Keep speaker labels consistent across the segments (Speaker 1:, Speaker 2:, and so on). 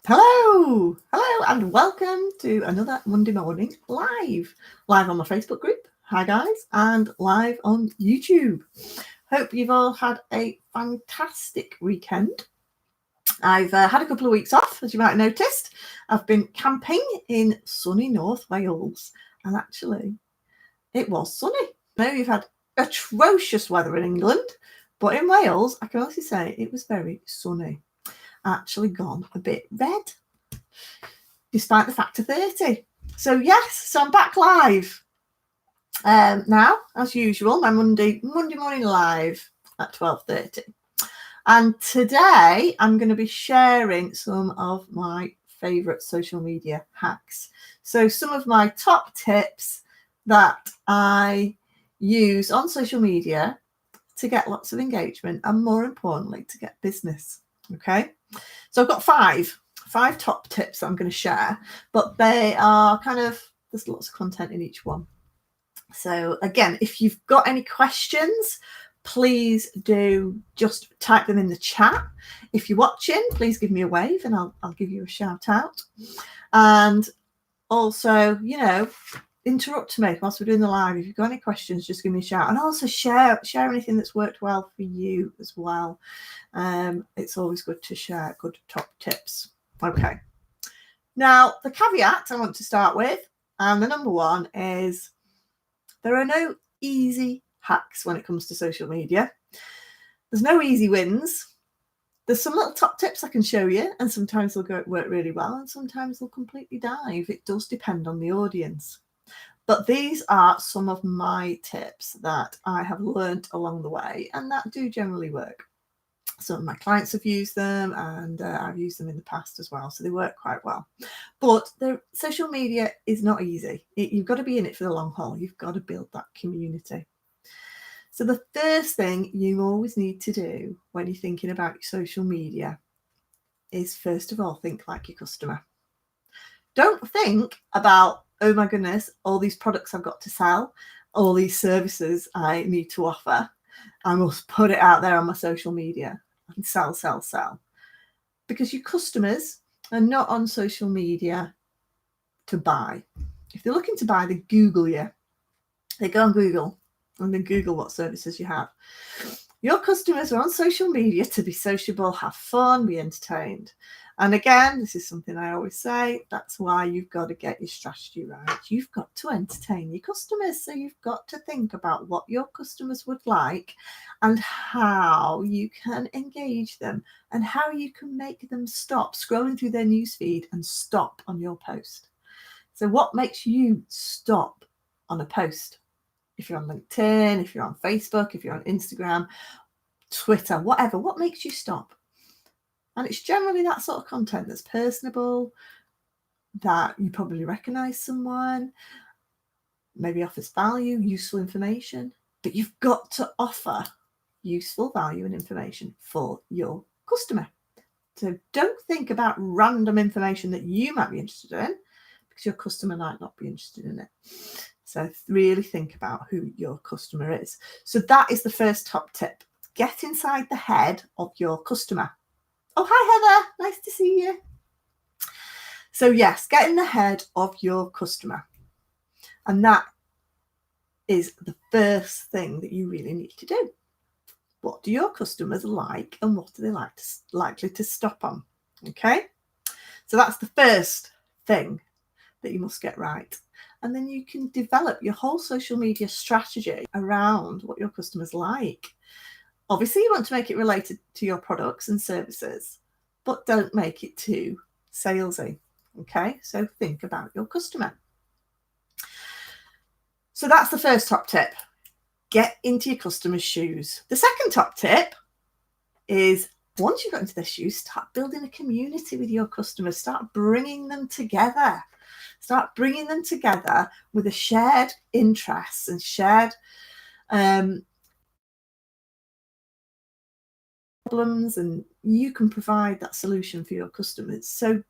Speaker 1: Hello, and welcome to another Monday morning live on my Facebook group. Hi guys, and live on YouTube. Hope you've all had a fantastic weekend. I've had a couple of weeks off, as you might have noticed. I've been camping in sunny North Wales, and actually it was sunny. Now you've had atrocious weather in England, but in Wales, I can honestly say it was very sunny. Actually gone a bit red, despite the factor 30. So yes, I'm back live now, as usual, my Monday morning live at 12:30. And today I'm going to be sharing some of my favourite social media hacks. So some of my top tips that I use on social media to get lots of engagement and, more importantly, to get business. Okay, so I've got five top tips that I'm going to share, but they are there's lots of content in each one. So again, if you've got any questions, please do just type them in the chat. If you're watching, please give me a wave and I'll give you a shout out. And also, interrupt me whilst we're doing the live. If you've got any questions, just give me a shout. And also share anything that's worked well for you as well. It's always good to share good top tips. Okay. Now, the caveat I want to start with, and the number one, is there are no easy hacks when it comes to social media. There's no easy wins. There's some little top tips I can show you, and sometimes they'll work really well, and sometimes they'll completely dive. It does depend on the audience. But these are some of my tips that I have learned along the way, and that do generally work. Some of my clients have used them, and I've used them in the past as well, so they work quite well. But the social media is not easy. You've got to be in it for the long haul. You've got to build that community. So the first thing you always need to do when you're thinking about your social media is, first of all, think like your customer. Don't think about, oh my goodness, all these products I've got to sell, all these services I need to offer. I must put it out there on my social media and sell. Because your customers are not on social media to buy. If they're looking to buy, they Google you. They go on Google and then Google what services you have. Your customers are on social media to be sociable, have fun, be entertained. And again, this is something I always say, that's why you've got to get your strategy right. You've got to entertain your customers. So you've got to think about what your customers would like and how you can engage them and how you can make them stop scrolling through their newsfeed and stop on your post. So what makes you stop on a post? If you're on LinkedIn, if you're on Facebook, if you're on Instagram, Twitter, whatever, what makes you stop? And it's generally that sort of content that's personable, that you probably recognize someone, maybe offers value, useful information, but you've got to offer useful value and information for your customer. So don't think about random information that you might be interested in, because your customer might not be interested in it. So really think about who your customer is. So that is the first top tip. Get inside the head of your customer. Oh, hi, Heather. Nice to see you. So yes, get in the head of your customer. And that is the first thing that you really need to do. What do your customers like and what are they likely to stop on? Okay. So that's the first thing that you must get right. And then you can develop your whole social media strategy around what your customers like. Obviously, you want to make it related to your products and services, but don't make it too salesy. Okay, so think about your customer. So that's the first top tip. Get into your customer's shoes. The second top tip is, once you've got into their shoes, start building a community with your customers. Start bringing them together. Start bringing them together with a shared interests and shared problems, and you can provide that solution for your customers. So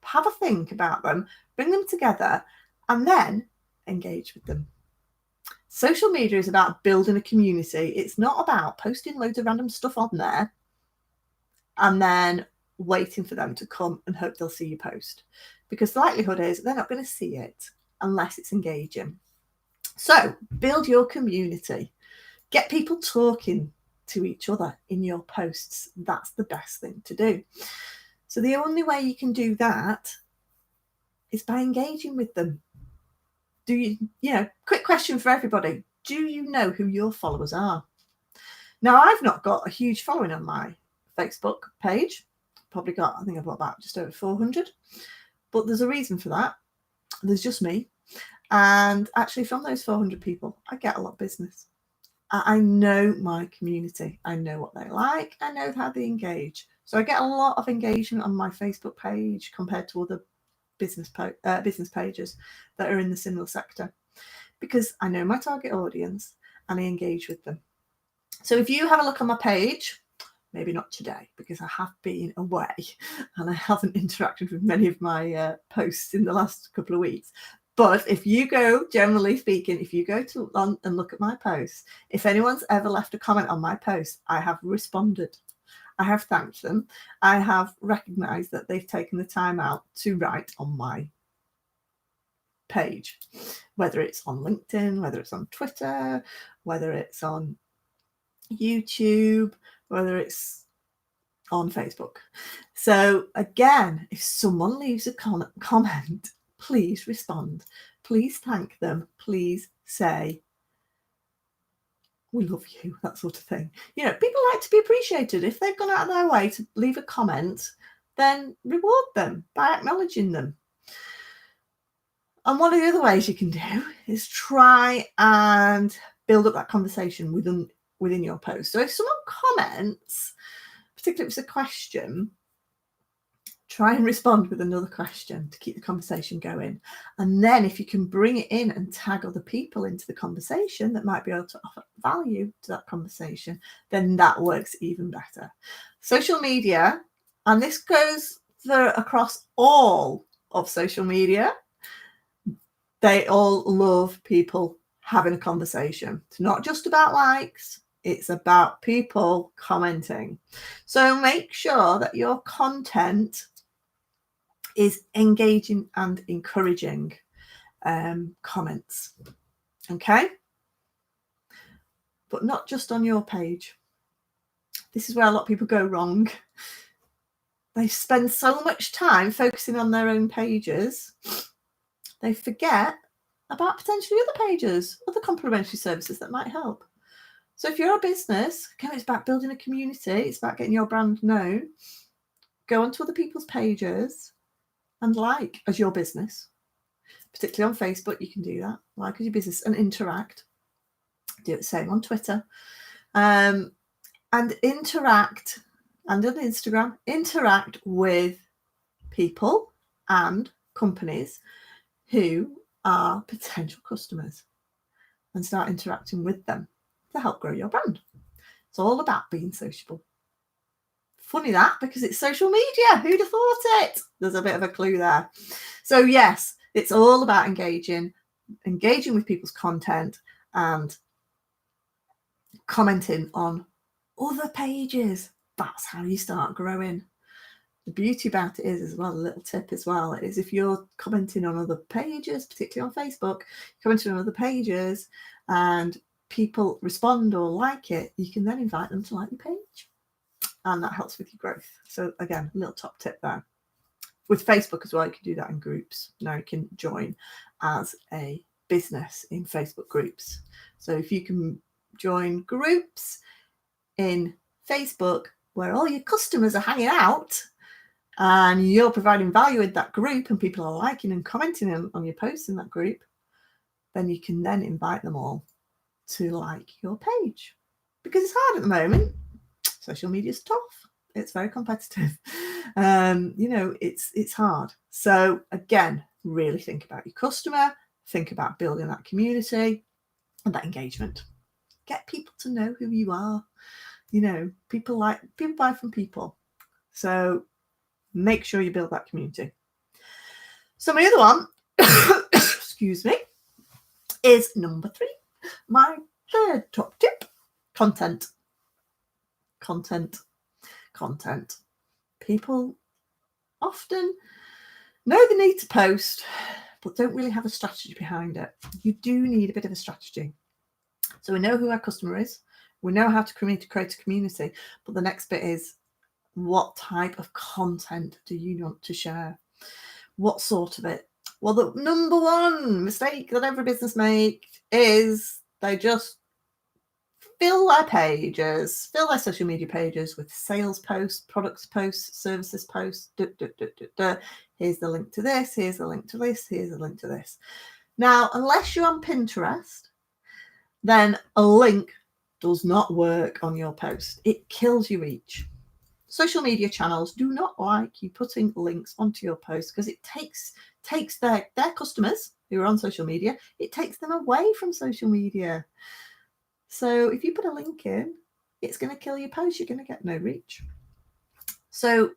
Speaker 1: have a think about them, bring them together, and then engage with them. Social media is about building a community. It's not about posting loads of random stuff on there and then waiting for them to come and hope they'll see your post, because the likelihood is they're not going to see it unless it's engaging. So build your community, get people talking to each other in your posts. That's the best thing to do. So the only way you can do that is by engaging with them. Quick question for everybody. Do you know who your followers are? Now, I've not got a huge following on my Facebook page. Probably got, I think I've got about just over 400. But there's a reason for that. There's just me. And actually, from those 400 people, I get a lot of business. I know my community. I know what they like. I know how they engage. So I get a lot of engagement on my Facebook page compared to other business pages that are in the similar sector, because I know my target audience and I engage with them. So if you have a look on my page, maybe not today because I have been away and I haven't interacted with many of my posts in the last couple of weeks. But if you go, generally speaking, if you go to and look at my posts, if anyone's ever left a comment on my post, I have responded. I have thanked them. I have recognized that they've taken the time out to write on my page, whether it's on LinkedIn, whether it's on Twitter, whether it's on YouTube, whether it's on Facebook. So again, if someone leaves a comment, please respond. Please thank them. Please say, we love you, that sort of thing. People like to be appreciated. If they've gone out of their way to leave a comment, then reward them by acknowledging them. And one of the other ways you can do is try and build up that conversation within your post. So if someone comments, particularly if it's a question, try and respond with another question to keep the conversation going. And then if you can bring it in and tag other people into the conversation that might be able to offer value to that conversation, then that works even better. Social media, and this goes across all of social media, they all love people having a conversation. It's not just about likes. It's about people commenting. So make sure that your content is engaging and encouraging comments. Okay? But not just on your page. This is where a lot of people go wrong. They spend so much time focusing on their own pages, they forget about potentially other pages, other complementary services that might help. So if you're a business, again, it's about building a community. It's about getting your brand known. Go onto other people's pages and like as your business. Particularly on Facebook, you can do that. Like as your business and interact. Do the same on Twitter. And interact, and on Instagram, interact with people and companies who are potential customers and start interacting with them to help grow your brand. It's all about being sociable. Funny that, because it's social media. Who'd have thought it? There's a bit of a clue there. So yes, it's all about engaging with people's content and commenting on other pages. That's how you start growing. The beauty about it is as well, a little tip as well, is if you're commenting on other pages, particularly on Facebook, commenting on other pages and people respond or like it, you can then invite them to like your page. And that helps with your growth. So again, a little top tip there. With Facebook as well, you can do that in groups. Now you can join as a business in Facebook groups. So if you can join groups in Facebook where all your customers are hanging out and you're providing value in that group and people are liking and commenting on your posts in that group, then you can then invite them all to like your page. Because it's hard at the moment. Social media is tough. It's very competitive. It's hard. So again, really think about your customer, think about building that community and that engagement. Get people to know who you are. People buy from people. So make sure you build that community. So my other one, excuse me, is number 3. My third top tip, content. People often know the need to post, but don't really have a strategy behind it. You do need a bit of a strategy. So we know who our customer is. We know how to create a community. But the next bit is, what type of content do you want to share? What sort of it? Well, the number one mistake that every business makes is they just fill their social media pages with sales posts, products posts, services posts. Here's the link to this. Here's the link to this. Here's the link to this. Now, unless you're on Pinterest, then a link does not work on your post. It kills your reach. Social media channels do not like you putting links onto your post because it takes their customers who are on social media, it takes them away from social media. So if you put a link in, it's going to kill your post. You're going to get no reach. So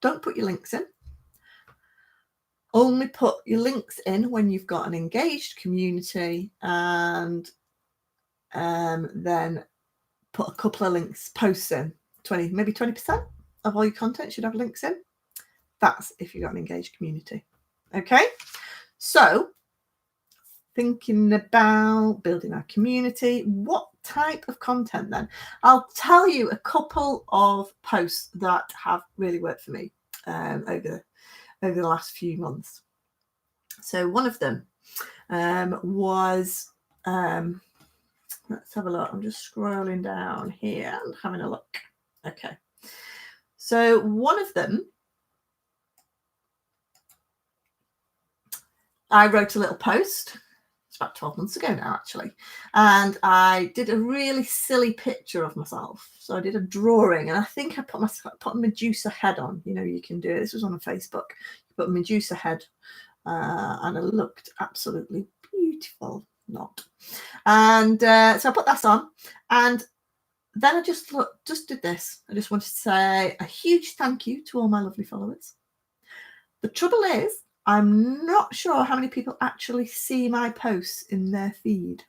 Speaker 1: don't put your links in. Only put your links in when you've got an engaged community, and then put a couple of links, posts in. 20% of all your content should have links in. That's if you've got an engaged community. Okay, so thinking about building our community, what type of content then? I'll tell you a couple of posts that have really worked for me over the last few months. So one of them was, let's have a look. I'm just scrolling down here and having a look. Okay. So one of them, I wrote a little post. It's about 12 months ago now, actually. And I did a really silly picture of myself. So I did a drawing, and I think I put a Medusa head on. You know, you can do it. This was on Facebook. You put a Medusa head, and it looked absolutely beautiful. Not. And so I put that on, and then I just did this. I just wanted to say a huge thank you to all my lovely followers. The trouble is, I'm not sure how many people actually see my posts in their feed.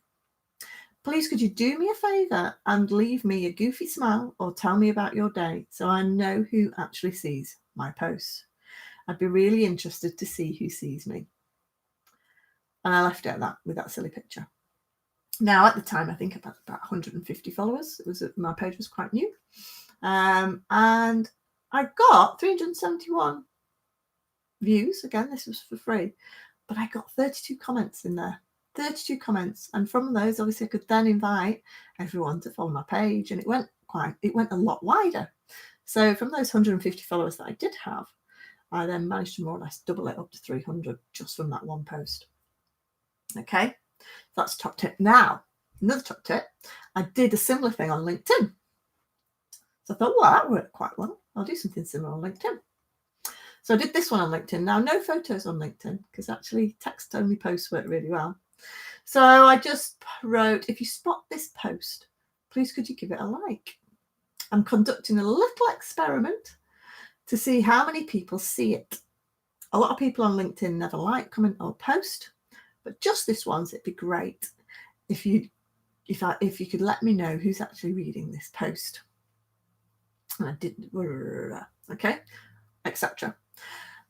Speaker 1: Please, could you do me a favour and leave me a goofy smile or tell me about your day so I know who actually sees my posts? I'd be really interested to see who sees me. And I left it at that with that silly picture. Now, at the time, I think about 150 followers. My page was quite new. And I got 371 views. Again, this was for free. But I got 32 comments in there. 32 comments. And from those, obviously, I could then invite everyone to follow my page. And it went a lot wider. So from those 150 followers that I did have, I then managed to more or less double it up to 300 just from that one post. Okay, that's top tip. Now, another top tip, I did a similar thing on LinkedIn. So I thought, well, that worked quite well. I'll do something similar on LinkedIn. So I did this one on LinkedIn. Now, no photos on LinkedIn because actually text-only posts work really well. So I just wrote, if you spot this post, please could you give it a like? I'm conducting a little experiment to see how many people see it. A lot of people on LinkedIn never like, comment, or post. But just this once, it'd be great if you could let me know who's actually reading this post. And I didn't, okay, etc.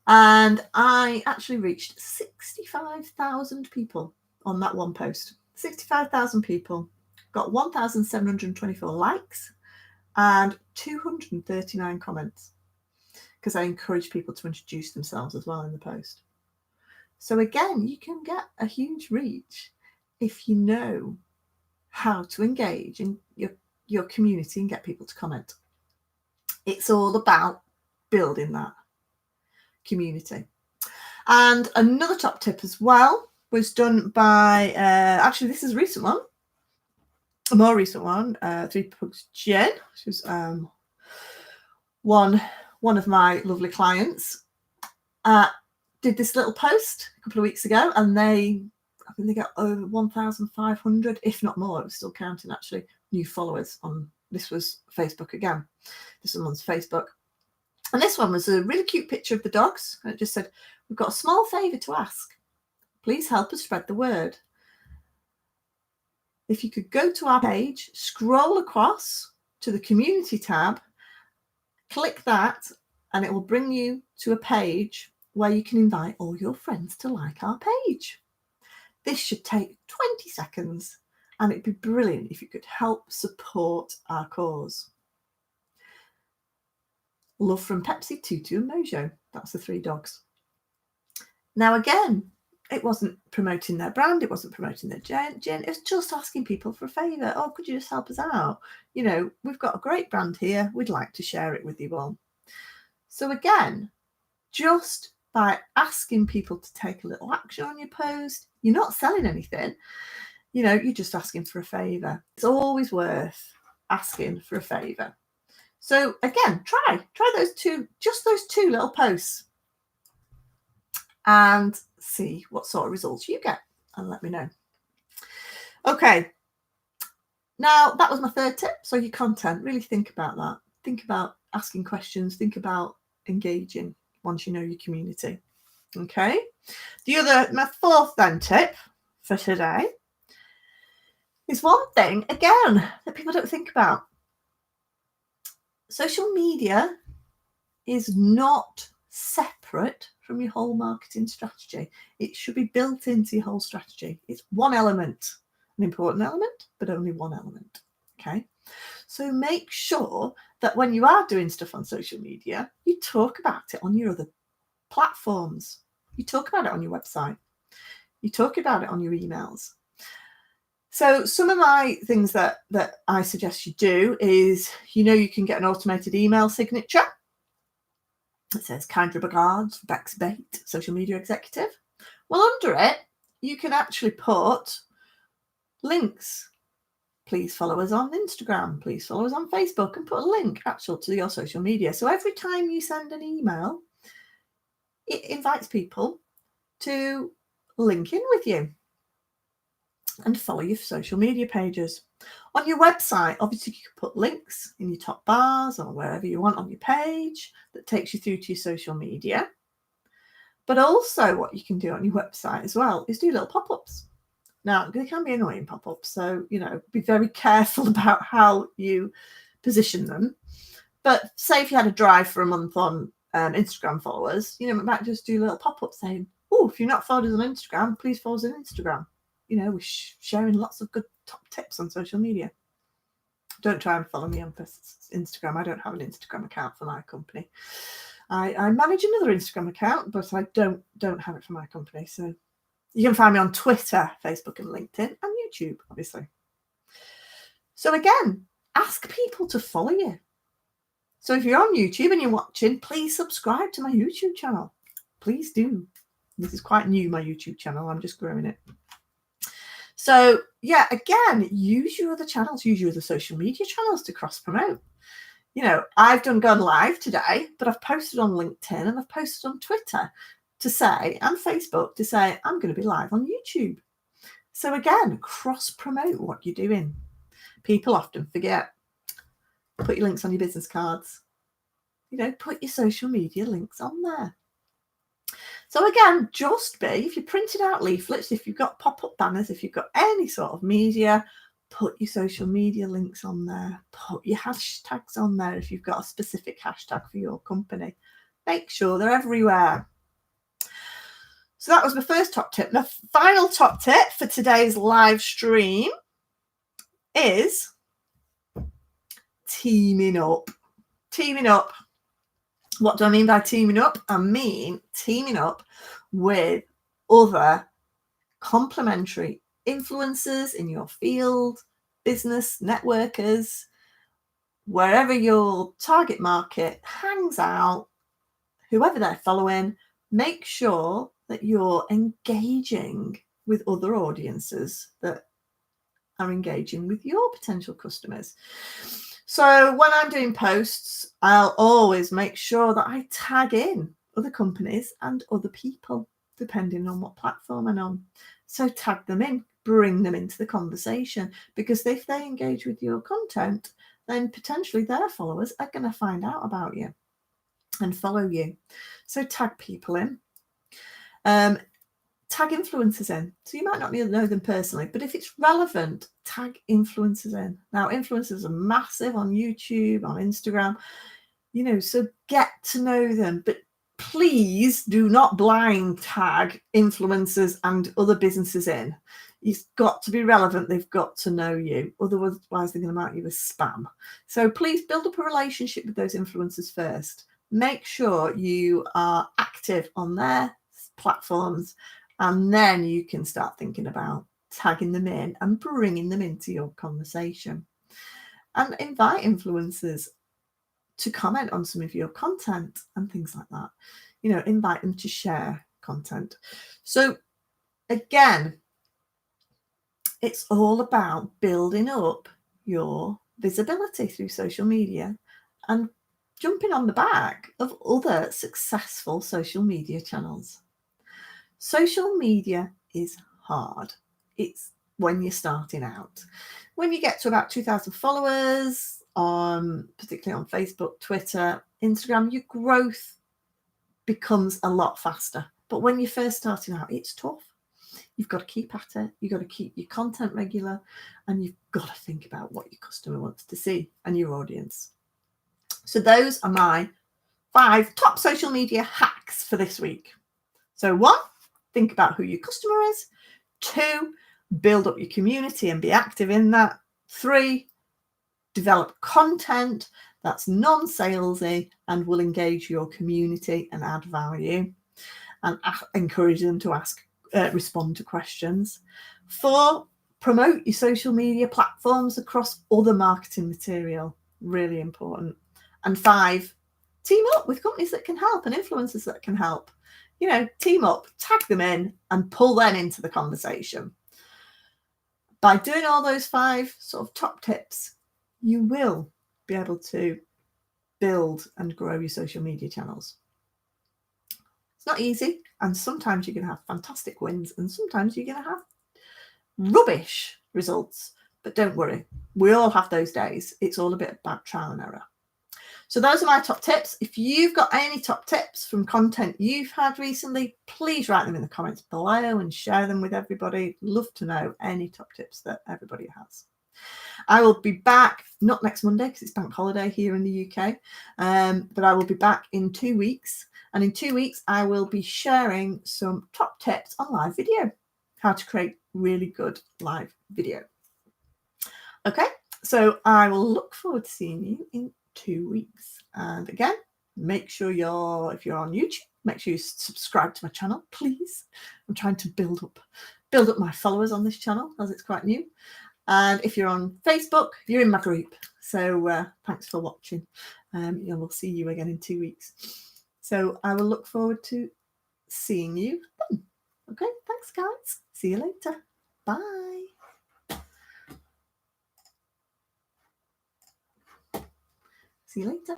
Speaker 1: And I actually reached 65,000 people on that one post. 65,000 people, got 1,724 likes and 239 comments because I encourage people to introduce themselves as well in the post. So again, you can get a huge reach if you know how to engage in your community and get people to comment. It's all about building that community. And another top tip as well was done by, actually this is a more recent one, 3 Pugs Jen. She was one of my lovely clients. Did this little post a couple of weeks ago, and I think they got over 1,500, if not more. It was still counting actually, new followers on. This was Facebook again. This one's Facebook, and this one was a really cute picture of the dogs, and it just said, "We've got a small favour to ask. Please help us spread the word." If you could go to our page, scroll across to the community tab, click that, and it will bring you to a page where you can invite all your friends to like our page. This should take 20 seconds, and it'd be brilliant if you could help support our cause. Love from Pepsi, Tutu and Mojo. That's the 3 dogs. Now, again, it wasn't promoting their brand. It wasn't promoting their gin. It was just asking people for a favour. Oh, could you just help us out? You know, we've got a great brand here. We'd like to share it with you all. So again, just by asking people to take a little action on your post, you're not selling anything. You know, you're just asking for a favour. It's always worth asking for a favour. So again, try those 2 little posts and see what sort of results you get and let me know. Okay, now that was my 3rd tip. So your content, really think about that. Think about asking questions, think about engaging once you know your community. Okay, my 4th then tip for today is one thing again that people don't think about. Social media is not separate from your whole marketing strategy. It should be built into your whole strategy. It's one element, an important element, but only one element. Okay, so make sure that when you are doing stuff on social media, you talk about it on your other platforms. You talk about it on your website. You talk about it on your emails. So some of my things that I suggest you do is, you can get an automated email signature. It says, kind regards, Bex Bate, social media executive. Well, under it, you can actually put links. Please follow us on Instagram. Please follow us on Facebook, and put a link actually to your social media. So every time you send an email, it invites people to link in with you and follow your social media pages. On your website, obviously, you can put links in your top bars or wherever you want on your page that takes you through to your social media. But also what you can do on your website as well is do little pop-ups. Now, they can be annoying pop-ups, so, be very careful about how you position them. But say if you had a drive for a month on Instagram followers, you might just do a little pop-up saying, oh, if you're not followed us on Instagram, please follow us on Instagram. We're sharing lots of good top tips on social media. Don't try and follow me on Instagram. I don't have an Instagram account for my company. I manage another Instagram account, but I don't have it for my company. So you can find me on Twitter, Facebook, and LinkedIn, and YouTube, obviously. So again, ask people to follow you. So if you're on YouTube and you're watching, please subscribe to my YouTube channel. Please do. This is quite new, my YouTube channel. I'm just growing it. So yeah, again, use your other channels, use your other social media channels to cross promote. I've gone live today, but I've posted on LinkedIn and I've posted on Twitter and Facebook to say, I'm going to be live on YouTube. So again, cross promote what you're doing. People often forget. Put your links on your business cards. Put your social media links on there. So again, if you printed out leaflets, if you've got pop-up banners, if you've got any sort of media, put your social media links on there. Put your hashtags on there if you've got a specific hashtag for your company. Make sure they're everywhere. So that was my first top tip. My final top tip for today's live stream is teaming up. Teaming up. What do I mean by teaming up? I mean teaming up with other complementary influencers in your field, business networkers, wherever your target market hangs out, whoever they're following. Make sure that you're engaging with other audiences that are engaging with your potential customers. So when I'm doing posts, I'll always make sure that I tag in other companies and other people, depending on what platform I'm on. So tag them in, bring them into the conversation, because if they engage with your content, then potentially their followers are going to find out about you and follow you. So tag people in. Tag influencers in. So you might not know them personally, but if it's relevant, tag influencers in. Now, influencers are massive on YouTube, on Instagram. So get to know them. But please do not blind tag influencers and other businesses in. It's got to be relevant. They've got to know you. Otherwise, they're going to mark you as spam. So please build up a relationship with those influencers first. Make sure you are active on their platforms, and then you can start thinking about tagging them in and bringing them into your conversation. And invite influencers to comment on some of your content and things like that. Invite them to share content. So again, it's all about building up your visibility through social media and jumping on the back of other successful social media channels. Social media is hard. It's when you're starting out. When you get to about 2,000 followers, particularly on Facebook, Twitter, Instagram, your growth becomes a lot faster. But when you're first starting out, it's tough. You've got to keep at it. You've got to keep your content regular, and you've got to think about what your customer wants to see and your audience. So those are my 5 top social media hacks for this week. So 1, think about who your customer is. 2, build up your community and be active in that. 3, develop content that's non-salesy and will engage your community and add value, and encourage them to respond to questions. 4, promote your social media platforms across other marketing material. Really important. And 5, team up with companies that can help and influencers that can help. Team up, tag them in, and pull them into the conversation. By doing all those 5 sort of top tips, you will be able to build and grow your social media channels. It's not easy, and sometimes you're going to have fantastic wins, and sometimes you're going to have rubbish results. But don't worry, we all have those days. It's all a bit about trial and error. So those are my top tips. If you've got any top tips from content you've had recently, please write them in the comments below and share them with everybody. Love to know any top tips that everybody has. I will be back, not next Monday because it's bank holiday here in the UK, but I will be back in 2 weeks. And in 2 weeks, I will be sharing some top tips on live video, how to create really good live video. Okay, so I will look forward to seeing you in 2 weeks. And again, make sure if you're on YouTube, make sure you subscribe to my channel, please. I'm trying to build up my followers on this channel as it's quite new. And if you're on Facebook, you're in my group. So thanks for watching. We'll see you again in 2 weeks. So I will look forward to seeing you then. Okay, thanks guys. See you later. Bye. See you later.